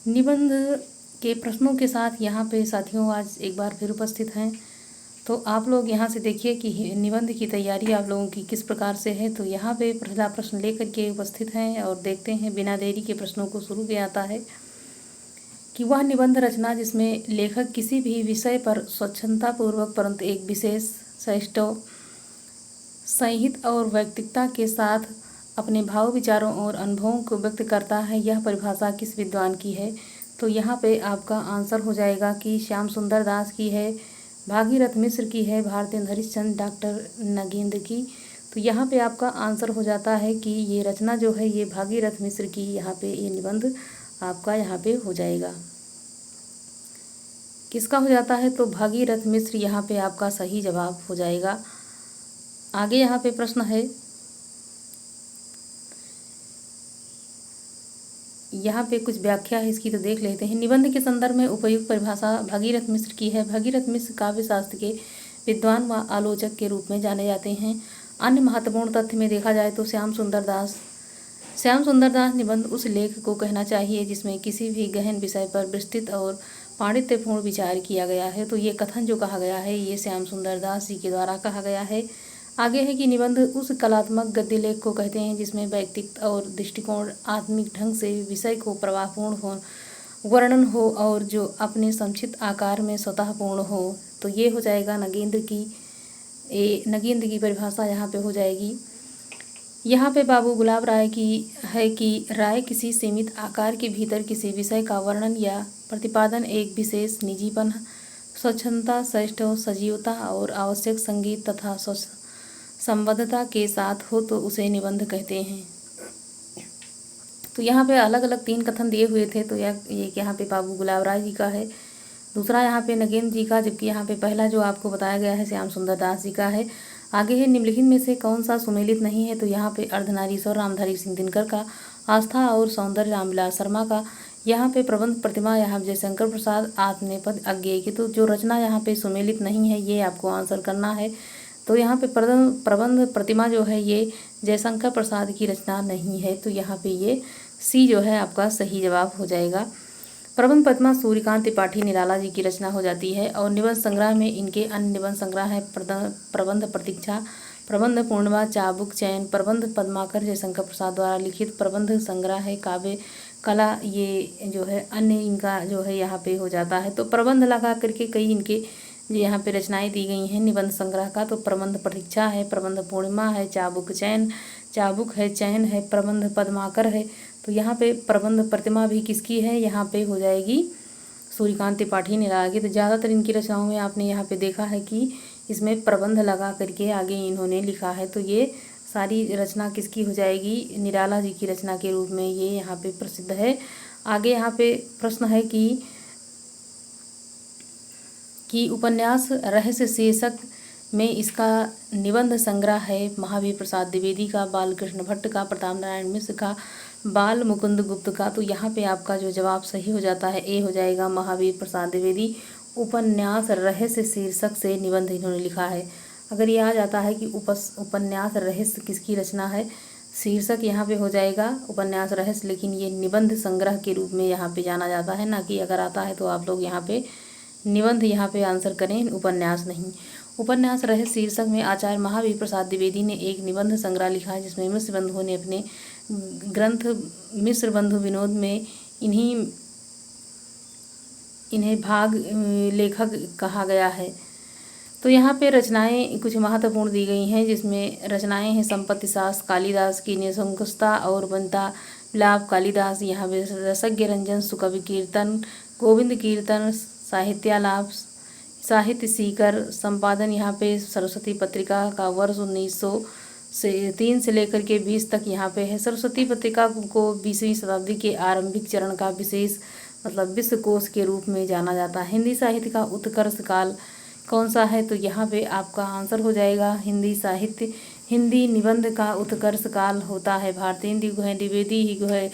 निबंध के प्रश्नों के साथ यहाँ पे साथियों आज एक बार फिर उपस्थित हैं। तो आप लोग यहाँ से देखिए कि निबंध की तैयारी आप लोगों की किस प्रकार से है। तो यहाँ पे पहला प्रश्न लेकर के उपस्थित हैं और देखते हैं बिना देरी के प्रश्नों को शुरू किया जाता है कि वह निबंध रचना जिसमें लेखक किसी भी विषय पर स्वच्छतापूर्वक परंतु एक विशेष सहिष्णु संहित और व्यक्तिकता के साथ अपने भाव विचारों और अनुभवों को व्यक्त करता है, यह परिभाषा किस विद्वान की है। तो यहाँ पे आपका आंसर हो जाएगा कि श्याम सुंदर दास की है, भागीरथ मिश्र की है, भारतेंद्र हरिश्चंद्र, डॉक्टर नगेंद्र की। तो यहाँ पे आपका आंसर हो जाता है कि ये रचना जो है ये भागीरथ मिश्र की, यहाँ पे ये निबंध आपका यहाँ पे हो जाएगा। किसका हो जाता है? तो भागीरथ मिश्र यहाँ पे आपका सही जवाब हो जाएगा। आगे यहाँ पे प्रश्न है, यहाँ पे कुछ व्याख्या है इसकी, तो देख लेते हैं। निबंध के संदर्भ में उपयुक्त परिभाषा भागीरथ मिश्र की है। भागीरथ मिश्र काव्य शास्त्र के विद्वान व आलोचक के रूप में जाने जाते हैं। अन्य महत्वपूर्ण तथ्य में देखा जाए तो श्याम सुंदर दास निबंध उस लेख को कहना चाहिए जिसमें किसी भी गहन विषय पर विस्तृत और पांडित्यपूर्ण विचार किया गया है। तो ये कथन जो कहा गया है ये श्याम सुंदर दास जी के द्वारा कहा गया है। आगे है कि निबंध उस कलात्मक गद्य लेख को कहते हैं जिसमें व्यक्तित्व और दृष्टिकोण आत्मिक ढंग से विषय को प्रवाहपूर्ण हो, वर्णन हो और जो अपने संक्षिप्त आकार में स्वतःपूर्ण हो। तो ये हो जाएगा नगेंद्र की परिभाषा यहाँ पे हो जाएगी। यहाँ पे बाबू गुलाब राय की है कि राय किसी सीमित आकार के भीतर किसी विषय का वर्णन या प्रतिपादन एक विशेष निजीपन, स्वच्छंदता, सहिष्णु, सजीवता और आवश्यक संगीत तथा संबद्धता के साथ हो तो उसे निबंध कहते हैं। तो यहाँ पे अलग अलग 3 कथन दिए हुए थे। तो ये यहाँ पे बाबू गुलाब राय जी का है, दूसरा यहाँ पे नगेंद्र जी का, जबकि यहाँ पे पहला जो आपको बताया गया है श्याम सुंदर दास जी का है। आगे है निम्नलिखित में से कौन सा सुमेलित नहीं है। तो यहाँ पे अर्धनारीश्वर रामधारी सिंह दिनकर का, आस्था और सौंदर्य रामविलास शर्मा का, यहाँ पे प्रबंध प्रतिमा यहाँ जयशंकर प्रसाद आत्मनेपद अज्ञेय की। तो जो रचना यहाँ पे सुमेलित नहीं है ये आपको आंसर करना है। तो यहाँ पे प्रबंध प्रतिमा जो है ये जयशंकर प्रसाद की रचना नहीं है। तो यहाँ पे ये सी जो है आपका सही जवाब हो जाएगा। प्रबंध प्रतिमा सूर्यकांत त्रिपाठी निराला जी की रचना हो जाती है। और निबंध संग्रह में इनके अन्य निबंध संग्रह है प्रबंध प्रतीक्षा, प्रबंध पूर्णिमा, चाबुक चयन, प्रबंध पद्माकर जयशंकर प्रसाद द्वारा लिखित प्रबंध संग्रह है काव्य कला, ये जो है अन्य इनका जो है यहाँ पे हो जाता है। तो प्रबंध लगा करके कई इनके जो यहाँ पे रचनाएं दी गई हैं निबंध संग्रह का। तो प्रबंध प्रतीक्षा है, प्रबंध पूर्णिमा है, चाबुक है, चयन है, प्रबंध पद्माकर है। तो यहाँ पे प्रबंध प्रतिमा भी किसकी है? यहाँ पे हो जाएगी सूर्यकांत त्रिपाठी निराला की। तो ज़्यादातर इनकी रचनाओं में आपने यहाँ पे देखा है कि इसमें प्रबंध लगा करके आगे इन्होंने लिखा है। तो ये सारी रचना किसकी हो जाएगी? निराला जी की रचना के रूप में ये यहाँ पे प्रसिद्ध है। आगे यहाँ पे प्रश्न है कि उपन्यास रहस्य शीर्षक में इसका निबंध संग्रह है महावीर प्रसाद द्विवेदी का, बालकृष्ण भट्ट का, प्रताप नारायण मिश्र का, बाल मुकुंद गुप्त का। तो यहाँ पे आपका जो जवाब सही हो जाता है ए हो जाएगा, महावीर प्रसाद द्विवेदी उपन्यास रहस्य शीर्षक से निबंध इन्होंने लिखा है। अगर ये आ जाता है कि उपन्यास रहस्य किसकी रचना है, शीर्षक यहाँ पे हो जाएगा उपन्यास रहस्य, लेकिन ये निबंध संग्रह के रूप में यहाँ पे जाना जाता है, ना कि अगर आता है तो आप लोग यहाँ पे निबंध यहाँ पे आंसर करें, उपन्यास नहीं। उपन्यास रहस्य शीर्षक में आचार्य महावीर प्रसाद द्विवेदी ने एक निबंध संग्रह लिखा है जिसमें मिश्र बंधुओं ने अपने ग्रंथ मिश्र बंधु विनोद में इन्हें भाग लेखक कहा गया है। तो यहाँ पे रचनाएं कुछ महत्वपूर्ण दी गई हैं जिसमें रचनाएं हैं संपत्ति शास्त्र कालिदास की, निसंकुशता और वनिता विलाप कालिदास, यहाँ पे रसज्ञ रंजन सुकवि कीर्तन, गोविंद कीर्तन, साहित्यालाप, साहित्य सीकर, संपादन यहाँ पे सरस्वती पत्रिका का वर्ष 1903 से लेकर के 20 तक यहाँ पे है। सरस्वती पत्रिका को 20वीं शताब्दी के आरंभिक चरण का विशेष मतलब विश्वकोश के रूप में जाना जाता है। हिंदी साहित्य का उत्कर्ष काल कौन सा है? तो यहाँ पे आपका आंसर हो जाएगा हिंदी निबंध का उत्कर्ष काल होता है भारतेंदु युग है, द्विवेदी युग है,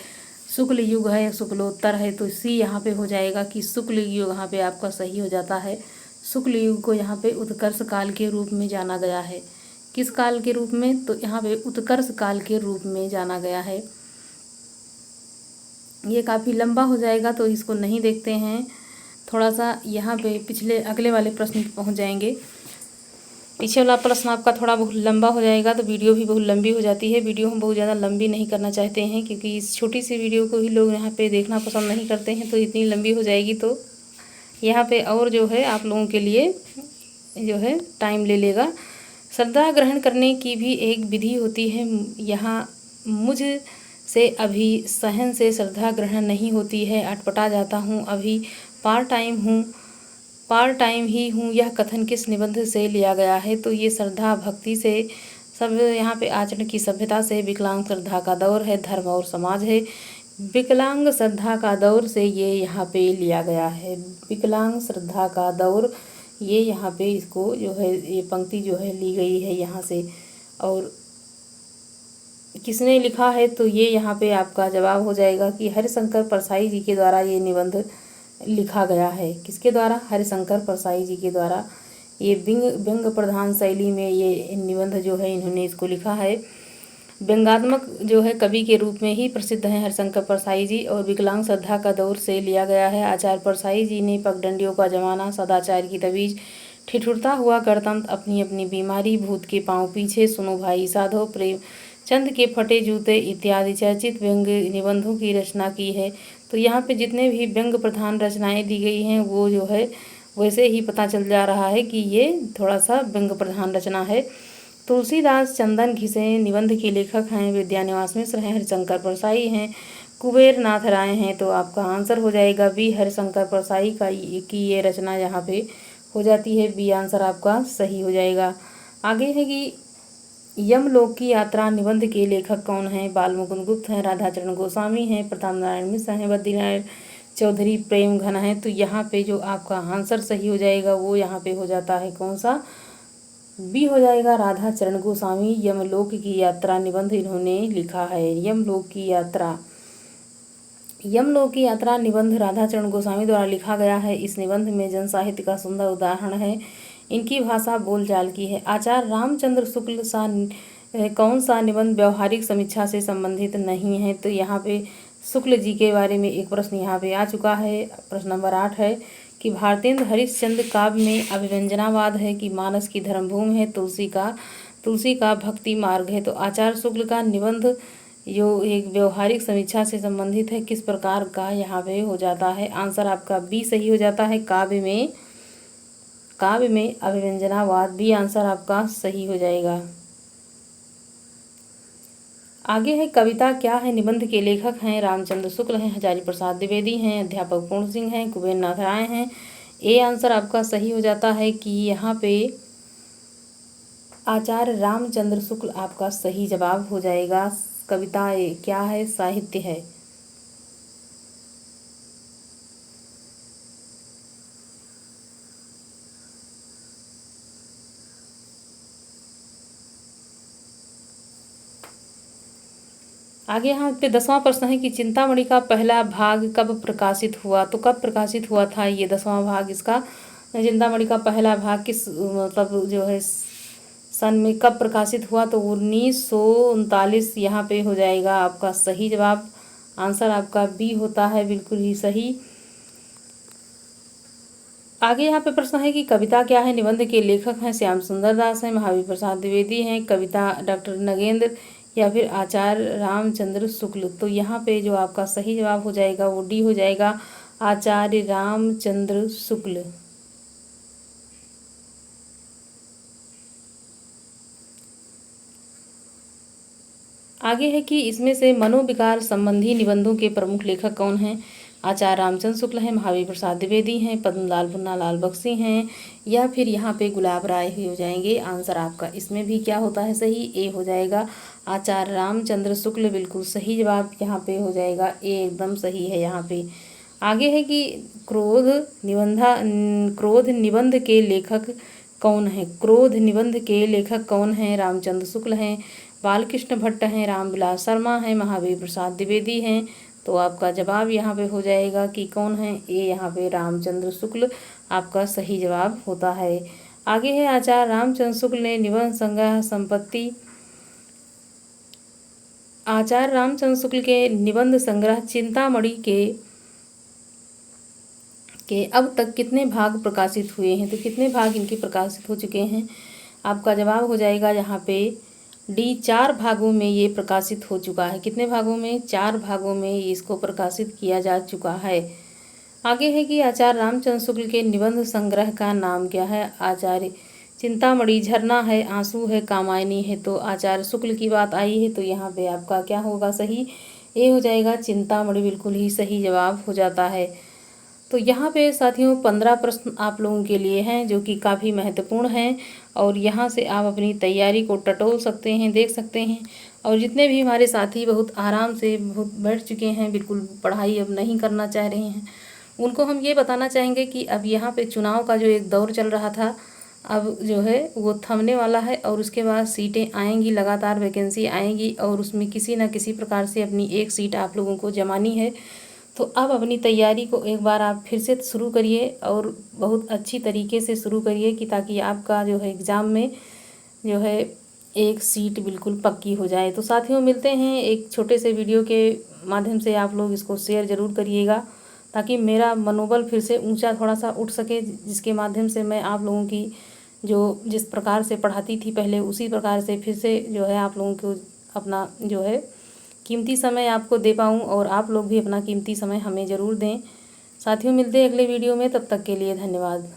शुक्ल युग है, शुक्लोत्तर है। तो इसी यहाँ पे हो जाएगा कि शुक्ल युग यहाँ पे आपका सही हो जाता है। शुक्ल युग को यहाँ पे उत्कर्ष काल के रूप में जाना गया है। किस काल के रूप में? तो यहाँ पे उत्कर्ष काल के रूप में जाना गया है। ये काफ़ी लंबा हो जाएगा तो इसको नहीं देखते हैं। थोड़ा सा यहाँ पे पिछले अगले वाले प्रश्न पे पहुँच जाएंगे। पीछे वाला प्रश्न आपका थोड़ा बहुत लंबा हो जाएगा तो वीडियो भी बहुत लंबी हो जाती है। वीडियो हम बहुत ज़्यादा लंबी नहीं करना चाहते हैं क्योंकि इस छोटी सी वीडियो को ही लोग यहाँ पे देखना पसंद नहीं करते हैं, तो इतनी लंबी हो जाएगी तो यहाँ पे और जो है आप लोगों के लिए जो है टाइम ले लेगा। श्रद्धा ग्रहण करने की भी एक विधि होती है। यहाँ मुझ से अभी सहन से श्रद्धा ग्रहण नहीं होती है, अटपटा जाता हूँ, अभी पार टाइम ही हूँ। यह कथन किस निबंध से लिया गया है? तो ये श्रद्धा भक्ति से सब यहाँ पे आचरण की सभ्यता से, विकलांग श्रद्धा का दौर है, धर्म और समाज है। विकलांग श्रद्धा का दौर से ये यहाँ पे लिया गया है। विकलांग श्रद्धा का दौर ये यहाँ पे इसको जो है ये पंक्ति जो है ली गई है यहाँ से। और किसने लिखा है? तो ये यहाँ पे आपका जवाब हो जाएगा कि हरिशंकर परसाई जी के द्वारा ये निबंध लिखा गया है। किसके द्वारा? हरिशंकर परसाई जी के द्वारा। ये व्यंग प्रधान शैली में ये निबंध जो है इन्होंने इसको लिखा है। व्यंगात्मक जो है कवि के रूप में ही प्रसिद्ध हैं हरिशंकर परसाई जी, और विकलांग श्रद्धा का दौर से लिया गया है। आचार्य परसाई जी ने पगडंडियों का जमाना, सदाचार की तवीज, ठिठुरता हुआ गणतंत्र, अपनी अपनी बीमारी, भूत के पांव पीछे, सुनो भाई साधो, प्रेम चंद के फटे जूते इत्यादि चर्चित व्यंग निबंधों की रचना की है। तो यहाँ पे जितने भी व्यंग प्रधान रचनाएं दी गई हैं वो जो है वैसे ही पता चल जा रहा है कि ये थोड़ा सा व्यंग प्रधान रचना है। तुलसीदास चंदन घिसे निबंध के लेखक हैं। विद्यानिवास मिश्र हैं। हरिशंकर परसाई हैं। कुबेर नाथ राय हैं। तो आपका आंसर हो जाएगा बी, हरिशंकर परसाई की ये रचना यहाँ पे हो जाती है। बी आंसर आपका सही हो जाएगा। आगे है कि यमलोक की यात्रा निबंध के लेखक कौन हैं? बालमुकुंद गुप्त हैं, राधाचरण गोस्वामी हैं, प्रताप नारायण मिश्र हैं, बद्रीनारायण चौधरी, प्रेम घन है। तो यहाँ पे जो आपका आंसर सही हो जाएगा वो यहाँ पे हो जाता है कौन सा? बी हो जाएगा, राधाचरण गोस्वामी। यमलोक की यात्रा निबंध इन्होंने लिखा है। यमलोक की यात्रा निबंध राधाचरण गोस्वामी द्वारा लिखा गया है। इस निबंध में जन साहित्य का सुंदर उदाहरण है। इनकी भाषा बोलचाल की है। आचार्य रामचंद्र शुक्ल कौन सा निबंध व्यवहारिक समीक्षा से संबंधित नहीं है? तो यहाँ पे शुक्ल जी के बारे में एक प्रश्न यहाँ पे आ चुका है। प्रश्न नंबर 8 है कि भारतेंद्र हरिश्चंद्र काव्य में अभिव्यंजनावाद है कि मानस की धर्मभूमि है, तुलसी का भक्ति मार्ग है। तो आचार्य शुक्ल का निबंध जो एक व्यवहारिक समीक्षा से संबंधित है, किस प्रकार का यहाँ पे हो जाता है? आंसर आपका बी सही हो जाता है। काव्य में अभिव्यंजनावाद, बी आंसर आपका सही हो जाएगा। आगे है कविता क्या है? निबंध के लेखक हैं रामचंद्र शुक्ल हैं, हजारी प्रसाद द्विवेदी हैं, अध्यापक पूर्ण सिंह हैं, कुबेर नाथ राय हैं। ए आंसर आपका सही हो जाता है कि यहाँ पे आचार्य रामचंद्र शुक्ल आपका सही जवाब हो जाएगा। कविता क्या है? साहित्य है। आगे यहाँ पे 10वां प्रश्न है कि चिंतामणि का पहला भाग कब प्रकाशित हुआ? तो कब प्रकाशित हुआ था ये 10वां भाग इसका? चिंतामणि का पहला भाग किस मतलब जो है सन में कब प्रकाशित हुआ? तो 1939 यहाँ पे हो जाएगा आपका सही जवाब। आंसर आपका बी होता है, बिल्कुल ही सही। आगे यहाँ पे प्रश्न है कि कविता क्या है? निबंध के लेखक हैं श्याम सुंदर दास हैं, महावीर प्रसाद द्विवेदी हैं, कविता डॉक्टर नगेंद्र या फिर आचार्य रामचंद्र शुक्ल। तो यहाँ पे जो आपका सही जवाब हो जाएगा वो डी हो जाएगा, आचार्य रामचंद्र शुक्ल। आगे है कि इसमें से मनोविकार संबंधी निबंधों के प्रमुख लेखक कौन हैं? आचार्य रामचंद्र शुक्ल हैं, महावीर प्रसाद द्विवेदी हैं, पद्मलाल पुन्नालाल बख्शी हैं, या फिर यहाँ पे गुलाब राय ही हो जाएंगे। आंसर आपका इसमें भी क्या होता है? सही, ए हो जाएगा, आचार्य रामचंद्र शुक्ल बिल्कुल सही जवाब यहाँ पे हो जाएगा। ए एकदम सही है यहाँ पे। आगे है कि क्रोध निबंध के लेखक कौन है? क्रोध निबंध के लेखक कौन हैं? रामचंद्र शुक्ल हैं, बालकृष्ण भट्ट हैं, रामविलास शर्मा हैं, महावीर प्रसाद द्विवेदी हैं। तो आपका जवाब यहाँ पे हो जाएगा कि कौन है? ए यहाँ पे रामचंद्र शुक्ल आपका सही जवाब होता है। आगे है आचार्य रामचंद्र शुक्ल ने निबंध संग्रह संपत्ति आचार्य रामचंद्र शुक्ल के निबंध संग्रह चिंतामणि के अब तक कितने भाग प्रकाशित हुए हैं? तो कितने भाग इनके प्रकाशित हो चुके हैं? आपका जवाब हो जाएगा यहाँ पे डी, 4 भागों में ये प्रकाशित हो चुका है। कितने भागों में? 4 भागों में इसको प्रकाशित किया जा चुका है। आगे है कि आचार्य रामचंद्र शुक्ल के निबंध संग्रह का नाम क्या है? आचार्य चिंतामणि, झरना है, आंसू है, कामायनी है। तो आचार्य शुक्ल की बात आई है तो यहाँ पे आपका क्या होगा सही? ए हो जाएगा, चिंतामणि बिल्कुल ही सही जवाब हो जाता है। तो यहाँ पे साथियों 15 प्रश्न आप लोगों के लिए हैं जो कि काफ़ी महत्वपूर्ण हैं और यहाँ से आप अपनी तैयारी को टटोल सकते हैं, देख सकते हैं। और जितने भी हमारे साथी बहुत आराम से बहुत बैठ चुके हैं, बिल्कुल पढ़ाई अब नहीं करना चाह रहे हैं, उनको हम ये बताना चाहेंगे कि अब यहाँ पे चुनाव का जो एक दौर चल रहा था अब जो है वो थमने वाला है और उसके बाद सीटें आएंगी, लगातार वैकेंसी आएंगी और उसमें किसी न किसी प्रकार से अपनी एक सीट आप लोगों को जमानी है। तो अब अपनी तैयारी को एक बार आप फिर से शुरू करिए और बहुत अच्छी तरीके से शुरू करिए कि ताकि आपका जो है एग्ज़ाम में जो है एक सीट बिल्कुल पक्की हो जाए। तो साथियों मिलते हैं एक छोटे से वीडियो के माध्यम से, आप लोग इसको शेयर ज़रूर करिएगा ताकि मेरा मनोबल फिर से ऊंचा थोड़ा सा उठ सके, जिसके माध्यम से मैं आप लोगों की जो जिस प्रकार से पढ़ाती थी पहले उसी प्रकार से फिर से जो है आप लोगों को अपना जो है कीमती समय आपको दे पाऊँ और आप लोग भी अपना कीमती समय हमें ज़रूर दें। साथियों मिलते हैं अगले वीडियो में, तब तक के लिए धन्यवाद।